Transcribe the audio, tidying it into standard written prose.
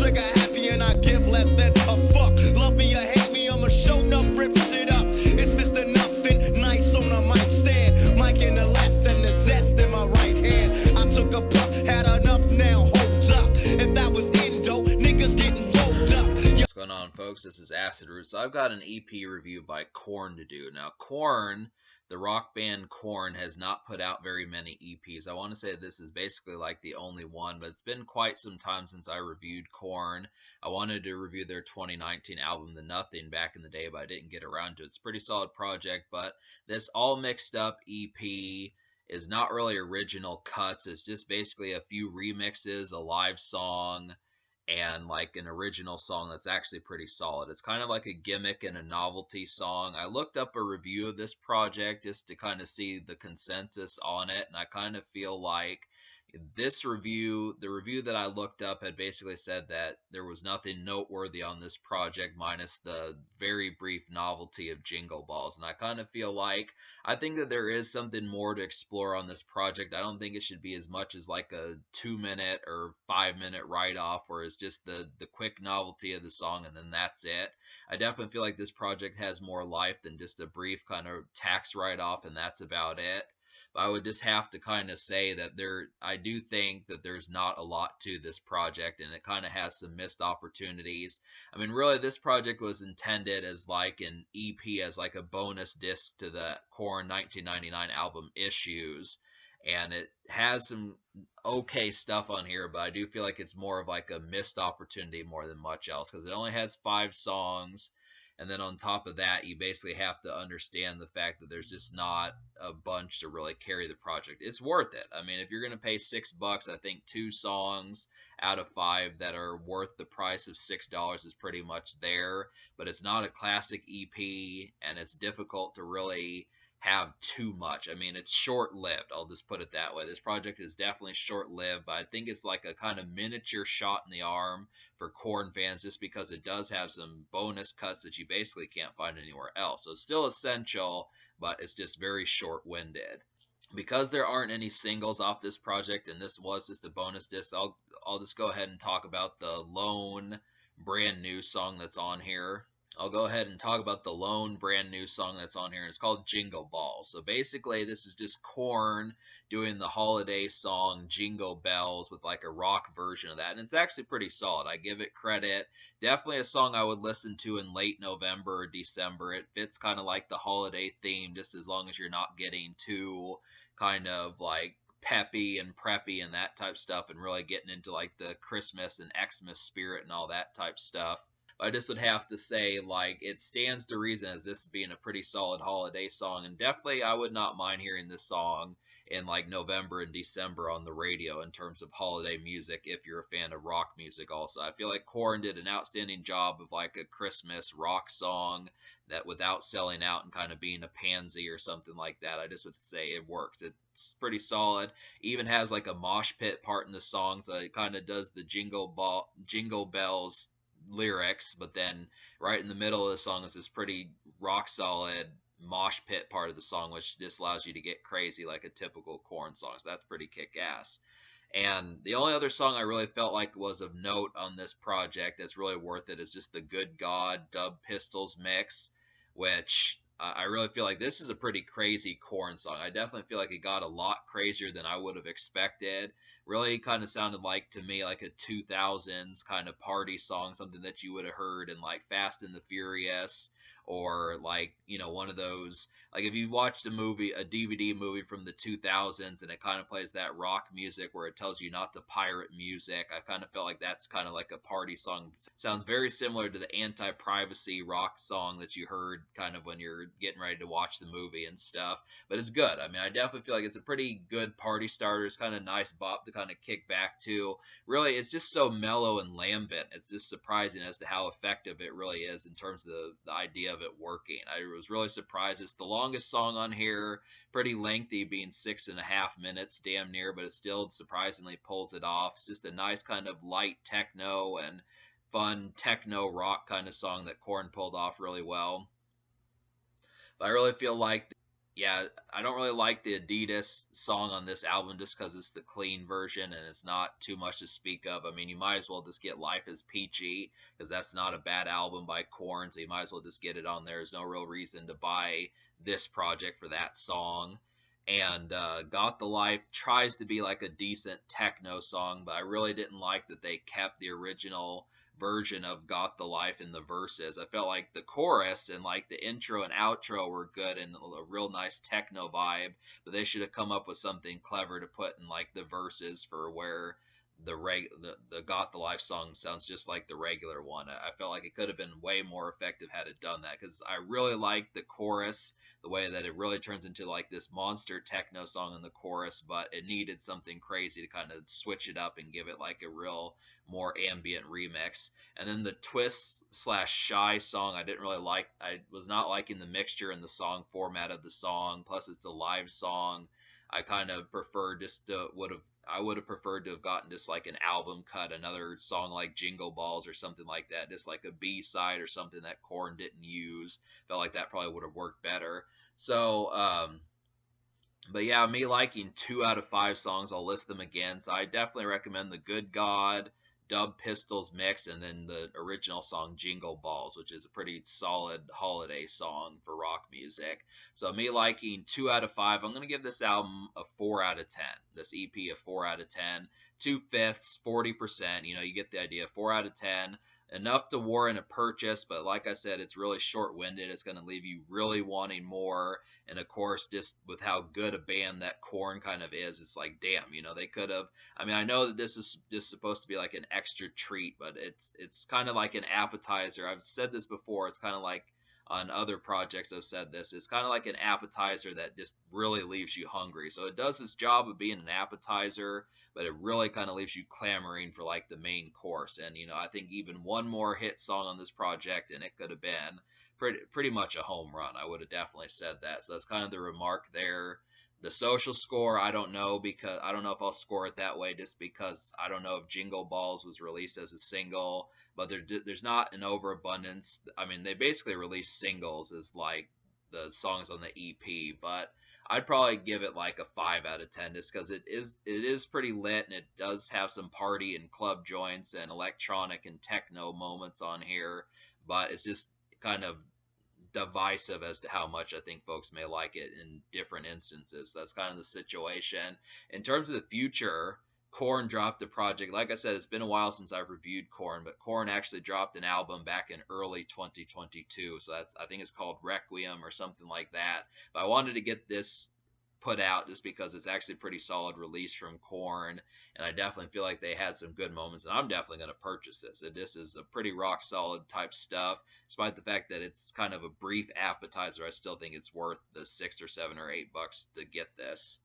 trigger happy and I give less than a fuck. Love me or hate me, I'ma show enough, rip shit up. It's Mr. Nothing, nice on a mic stand. Mic in the left and the zest in my right hand. I took a puff, had enough now, hold up. If that was Indo, niggas getting rolled up. What's going on, folks? This is Acid Root. So I've got an EP review by Korn to do. Now, Korn, the rock band Korn, has not put out very many EPs. I want to say this is basically like the only one, but it's been quite some time since I reviewed Korn. I wanted to review their 2019 album, The Nothing, back in the day, but I didn't get around to it. It's a pretty solid project, but this all mixed up EP is not really original cuts. It's just basically a few remixes, a live song, and like an original song that's actually pretty solid. It's kind of like a gimmick and a novelty song. I looked up a review of this project just to kind of see the consensus on it, and I kind of feel like this review, the review that I looked up, had basically said that there was nothing noteworthy on this project minus the very brief novelty of Jingle Balls. And I kind of feel like, I think that there is something more to explore on this project. I don't think it should be as much as like a 2-minute or 5-minute write-off where it's just the quick novelty of the song and then that's it. I definitely feel like this project has more life than just a brief kind of tax write-off and that's about it. I would just have to kind of say that I do think that there's not a lot to this project and it kind of has some missed opportunities. I mean, really, this project was intended as like an EP, as like a bonus disc to the Korn 1999 album Issues. And it has some okay stuff on here, but I do feel like it's more of like a missed opportunity more than much else because it only has 5 songs. And then on top of that, you basically have to understand the fact that there's just not a bunch to really carry the project. It's worth it. I mean, if you're going to pay $6, I think 2 songs out of 5 that are worth the price of $6 is pretty much there. But it's not a classic EP, and it's difficult to really have too much. I mean, it's short-lived. I'll just put it that way. This project is definitely short-lived, but I think it's like a kind of miniature shot in the arm for Korn fans just because it does have some bonus cuts that you basically can't find anywhere else. So it's still essential, but it's just very short-winded. Because there aren't any singles off this project, and this was just a bonus disc, I'll just go ahead and talk about the lone brand new song that's on here. I'll go ahead and talk about the lone brand new song that's on here, and it's called Jingle Balls. So basically, this is just Korn doing the holiday song Jingle Bells with like a rock version of that, and it's actually pretty solid. I give it credit. Definitely a song I would listen to in late November or December. It fits kind of like the holiday theme, just as long as you're not getting too kind of like peppy and preppy and that type stuff, and really getting into like the Christmas and Xmas spirit and all that type stuff. I just would have to say, like, it stands to reason as this being a pretty solid holiday song, and definitely I would not mind hearing this song in like November and December on the radio in terms of holiday music if you're a fan of rock music also. I feel like Korn did an outstanding job of like a Christmas rock song that without selling out and kind of being a pansy or something like that. I just would say it works. It's pretty solid. Even has like a mosh pit part in the song, so it kind of does the jingle bells lyrics, but then right in the middle of the song is this pretty rock solid mosh pit part of the song, which just allows you to get crazy like a typical Korn song. So that's pretty kick-ass. And the only other song I really felt like was of note on this project that's really worth it is just the Good God Dub Pistols mix, which I really feel like this is a pretty crazy Korn song. I definitely feel like it got a lot crazier than I would have expected. Really kind of sounded like, to me, like a 2000s kind of party song, something that you would have heard in like Fast and the Furious, or like, you know, one of those, like if you watched a DVD movie from the 2000s and it kind of plays that rock music where it tells you not to pirate music, I kind of felt like that's kind of like a party song. It sounds very similar to the anti-privacy rock song that you heard kind of when you're getting ready to watch the movie and stuff, but it's good. I mean, I definitely feel like it's a pretty good party starter. It's kind of nice bop to kind of kick back to. Really, it's just so mellow and lambent. It's just surprising as to how effective it really is in terms of the idea of it working. I was really surprised. It's the longest song on here, pretty lengthy, being 6.5 minutes damn near, but it still surprisingly pulls it off. It's just a nice kind of light techno and fun techno rock kind of song that Korn pulled off really well. But I really feel like yeah, I don't really like the Adidas song on this album just because it's the clean version and it's not too much to speak of. I mean, you might as well just get Life is Peachy because that's not a bad album by Korn, so you might as well just get it on there. There's no real reason to buy this project for that song. And Got the Life tries to be like a decent techno song, but I really didn't like that they kept the original version of Got the Life in the verses. I felt like the chorus and like the intro and outro were good and a real nice techno vibe, but they should have come up with something clever to put in like the verses for where the Got the Life song sounds just like the regular one. I felt like it could have been way more effective had it done that because I really like the chorus, the way that it really turns into like this monster techno song in the chorus, but it needed something crazy to kind of switch it up and give it like a real more ambient remix. And then the twist slash shy song, I didn't really like. I was not liking the mixture and the song format of the song. Plus, it's a live song. I kind of prefer just to would have. I would have preferred to have gotten just like an album cut, another song like Jingle Balls or something like that, just like a B side or something that Korn didn't use. Felt like that probably would have worked better. So, but yeah, me liking 2 out of 5 songs, I'll list them again. So I definitely recommend the Good God, Dub Pistols mix, and then the original song Jingle Balls, which is a pretty solid holiday song for rock music. So me liking 2 out of 5, I'm gonna give this album a 4 out of 10. This EP a 4 out of 10. 2/5, 40%. You know, you get the idea. 4 out of 10. Enough to warrant a purchase, but like I said, it's really short-winded. It's going to leave you really wanting more. And of course, just with how good a band that Korn kind of is, it's like, damn, you know, they could have. I mean, I know that this is just supposed to be like an extra treat, but it's kind of like an appetizer. I've said this before. It's kind of like on other projects I've said this. It's kind of like an appetizer that just really leaves you hungry. So it does its job of being an appetizer, but it really kind of leaves you clamoring for like the main course. And you know, I think even one more hit song on this project, and it could have been pretty much a home run. I would have definitely said that. So that's kind of the remark there. The social score, I don't know because I don't know if I'll score it that way just because I don't know if Jingle Balls was released as a single, but there's not an overabundance. I mean, they basically release singles as like the songs on the EP, but I'd probably give it like a 5 out of 10 just because it is pretty lit and it does have some party and club joints and electronic and techno moments on here, but it's just kind of divisive as to how much I think folks may like it in different instances. That's kind of the situation. In terms of the future, Korn dropped a project. Like I said, it's been a while since I've reviewed Korn, but Korn actually dropped an album back in early 2022. So that's, I think it's called Requiem or something like that. But I wanted to get this put out just because it's actually a pretty solid release from Korn, and I definitely feel like they had some good moments, and I'm definitely going to purchase this. And this is a pretty rock solid type stuff, despite the fact that it's kind of a brief appetizer. I still think it's worth the $6 or $7 or $8 to get this.